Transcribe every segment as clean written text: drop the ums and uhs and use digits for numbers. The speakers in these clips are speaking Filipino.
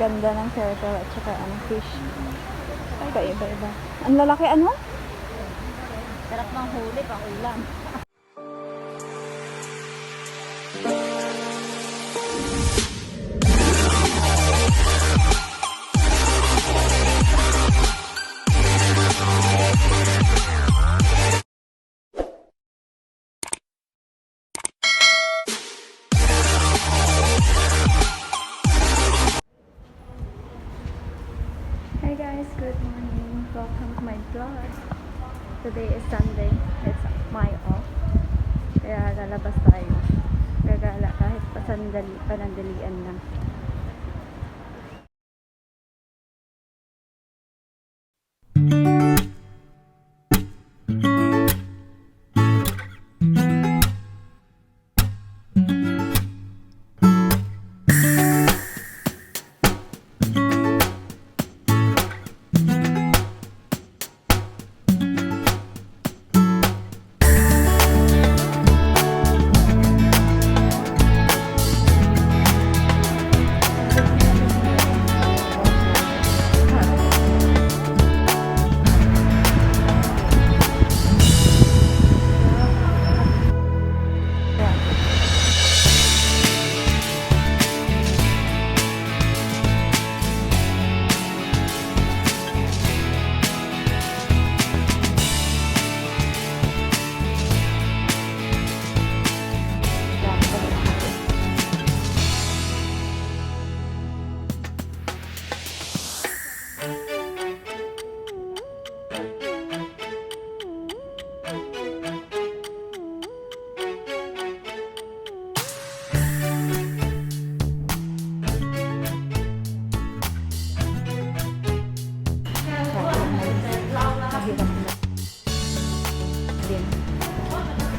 Ganda ng turtle at saka ang fish. Ay, kaiba-iba. Ang lalaki ano? Sarap ng huli pang ulam. Hey guys, good morning. Welcome to my vlog. Today is Sunday. It's my off. Kaya lalabas tayo. Gagala kahit panandalian lang.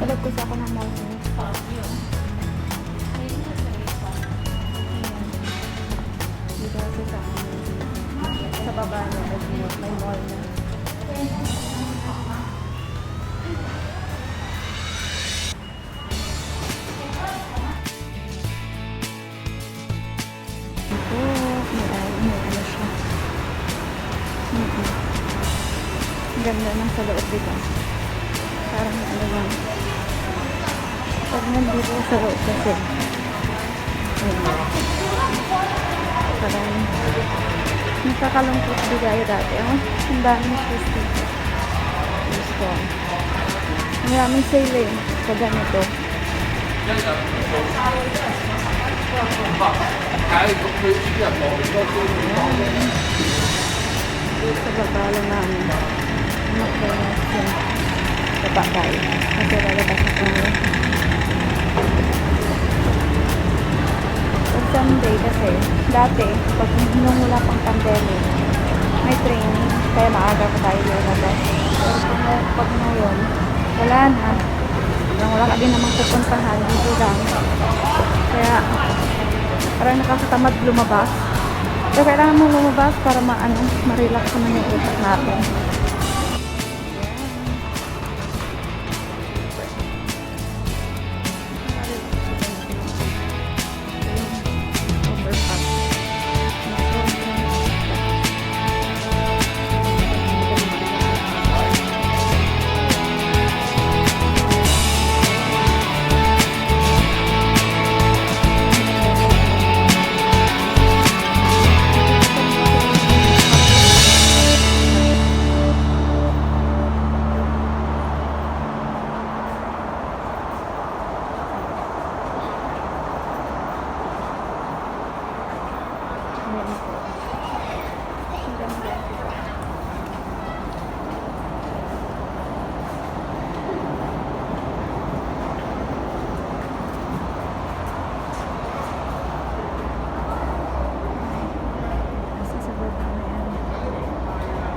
Palag ko sa ako ng morning. Dito kasi sa baba na may mall na. Ito, may ano siya. Ang ganda ng sa loob dito. Parang ano lang. Pag nandito sa loob kasi. Parang nakakalungkot bigay dati. Ang daming shoes dito. Gusto. Maraming sale eh. Sa ganito. Sa baba lang namin. Mag-bonus yung baba tayo. Kasi lalabas na kami. Pag Sunday kasi, dati, pag nung wala pang pandemic, may training, kaya maaga pa tayo lalabas. Pero pag ngayon, wala na. Wala ka din namang pupuntahan, dito lang. Kaya, parang nakakatamad lumabas. Kaya kailangan mo lumabas para ma-relax naman yung utak natin.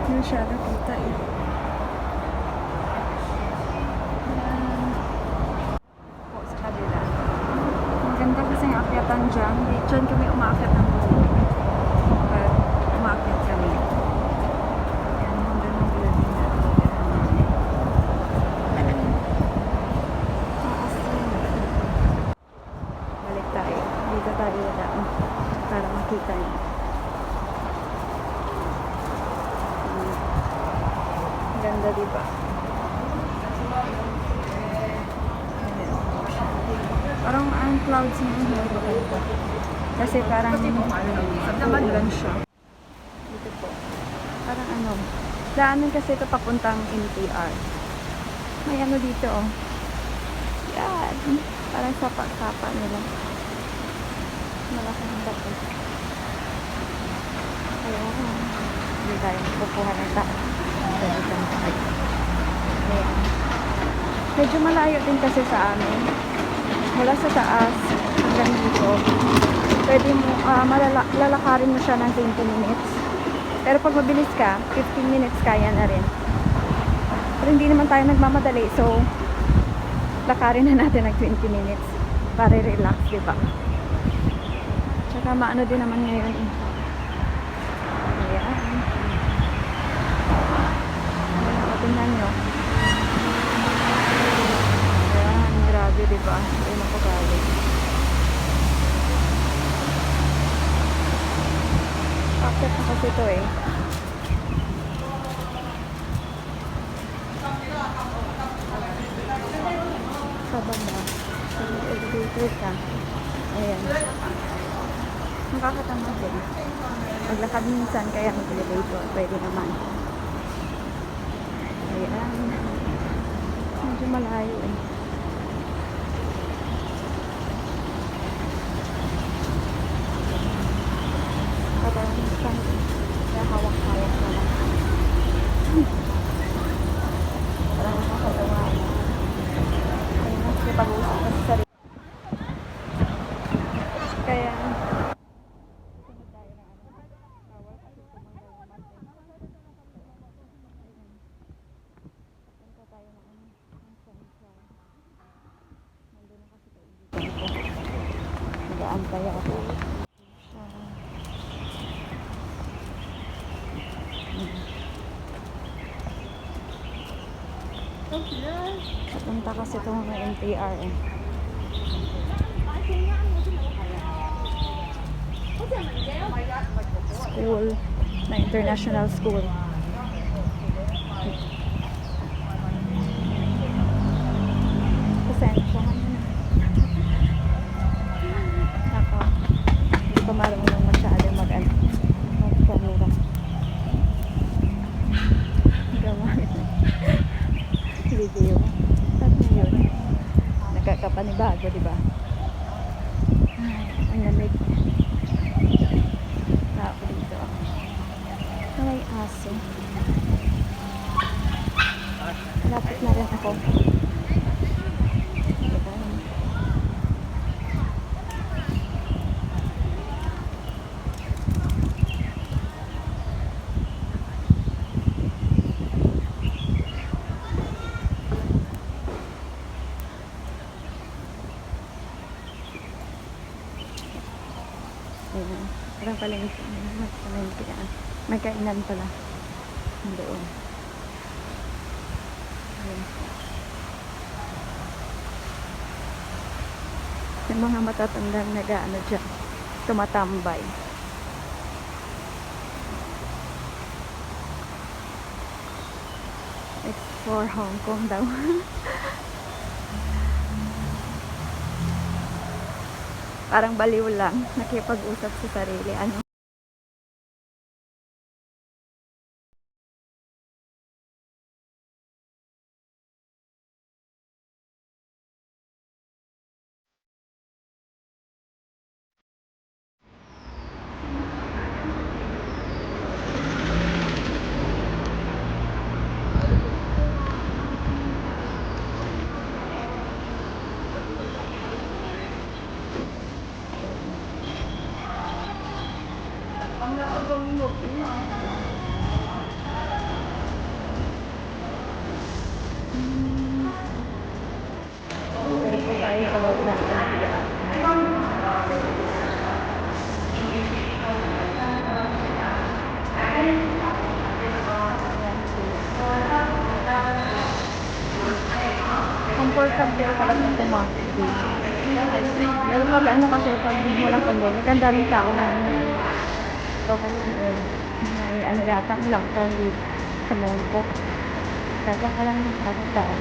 Hindi siya nakita eh. Po sa kabila. Ang ganda kasi yung akyatan dyan. Diyan kami umaakyat ng buong. Umaakyat kami. Yan, hanggang ng building na. Balik tayo. Dito tayo daan. Para makita niyo. ganda, diba? Parang ang clouds ng maganda. Kasi parang ulan siya. Dito po. Parang ano. Daanan kasi ito papuntang NTR. May ano dito oh. Yan. Parang sapa-sapa nila. Malaking bato. Ayan. Hindi tayo kukuha ng taas. Dito na tayo. Ayan. Medyo malayo din kasi sa amin. Mula sa taas hanggang dito. Pwede mo, lalakarin mo siya ng 20 minutes. Pero pag mabilis ka, 15 minutes kaya na rin. Pero hindi naman tayo nagmamadali. So, lakarin na natin ng 20 minutes para relax, diba? Tsaka maano din naman ngayon eh. Ayan. Ayan, tingnan nyo. Ayan, grabe, diba? Ayan ako grabe. Bakit na kasi ito eh. Sa baba. Sa elevator ka. Ayan. Nakakatamad din. Maglakad minsan kaya mag-elevator. Pwede naman. Ayan. Medyo malayo eh. Parang minsan kaya hawak-hawak na lang. Parang nakakatawa na. Ayun na. Pag-uusap na sa sarili. Kaya sunod tayo ng ano. Bawal kasi tumanggal ng mask eh. Punta tayo ng ano. Ng Central. Nandun na kasi kaibigan ko. Nag-aantay ako. Punta kasi ito ng NTR eh. School na international school. Pasensya na. Ako, hindi ko marunong masyado mag-camera. Gamamit na video. At ngayon, nagkakapanibago, diba? Ang lamig. Na ako dito. May aso. Lapit na rin ako. Ayan. Parang palengke. Palengke yan. May kainan pala. Doon. Ayan. Yung mga matatandang nag-ano dyan. Tumatambay. It's for Hong Kong daw. Parang baliw lang, nakipag-usap sa sarili. Ano? Tayo about natin. Comfortable pala ng tumakbo. Pero pag ano kasi, pag walang pandemic, ang daming tao na ito kasi may ano yata lang sa Mongkok. Talagang walang tao.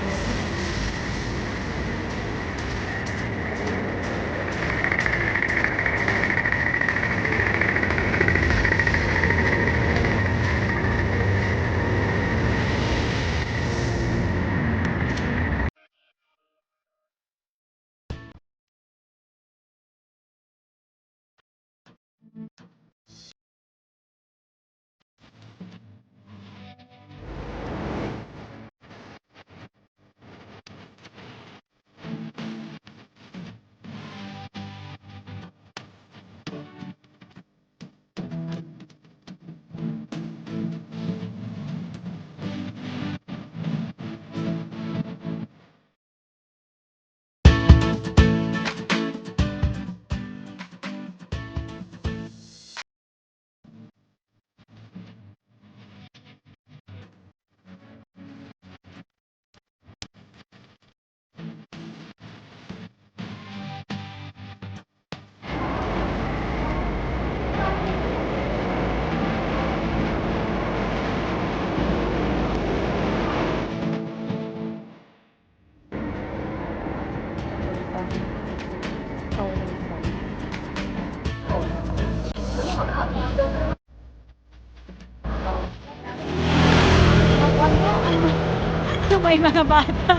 May mga bata.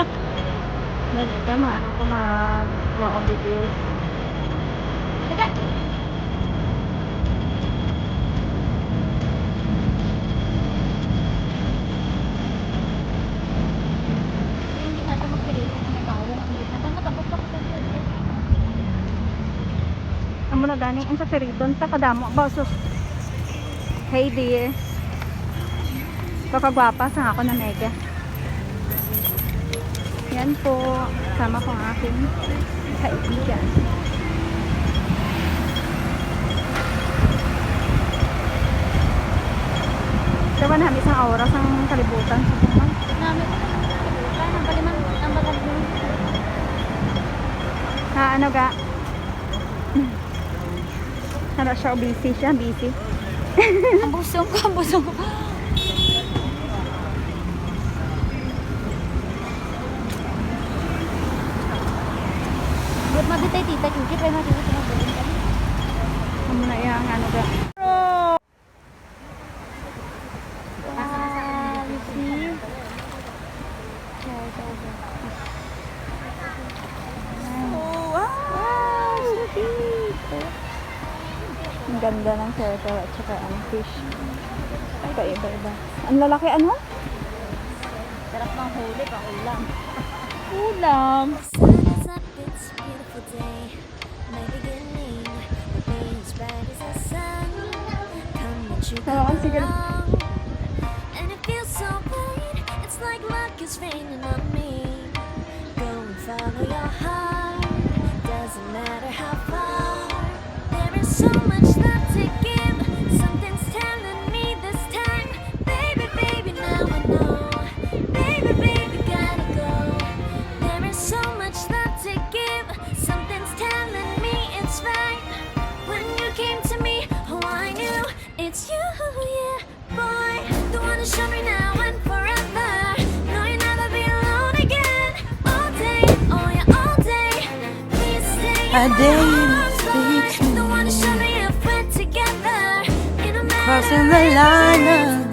Tama, ako ma-obligate. Teka! Hindi na ito magpilitin na may bawang ang gitna. Dapat tapos ako sa pwede. Ang muna ganing ang sa Periton sa kadamo bausos. Hey dear. Kakagwapa sa ako na mega. Yan po, sama ko ang aking kaibigan. Diba namin isang oras ang kalibutan sa bunga? Namin ko na kalibutan. Ang baliman, ang balag mo. Ha, ano ga? Ano siya, busy siya, busy. Ang busong ko, ang busong ko. Ba't mabitay tita, Chuchi? Pero mabitay tita, mabitay kami. Ano na yung ano ga? You see? Oh, wow! So cute! Ang ganda ng turtle at saka ang fish. Ay, iba-iba. Ang lalaki ano? Sarap ng huli, pang ulam. Ulam! Sun is up, it's a beautiful day. My beginning will be as bright as the sun. Come what you Tawa come ka, sige. along. And it feels so right. It's like luck is raining on me. Go and follow your heart. Doesn't matter how far. There is so much love to give. Something's telling me this time. Baby, baby, now I know. Baby, baby, gotta go. There is so much love to give. Something's telling me it's right. When you came to me, oh, I knew it's you, yeah, boy. The one to show me now and forever. No, you'll never be alone again. All day, oh yeah, all day. Please stay A in my day arms, to boy. be true. The one to show me if we're together. In a matter Crossing the line of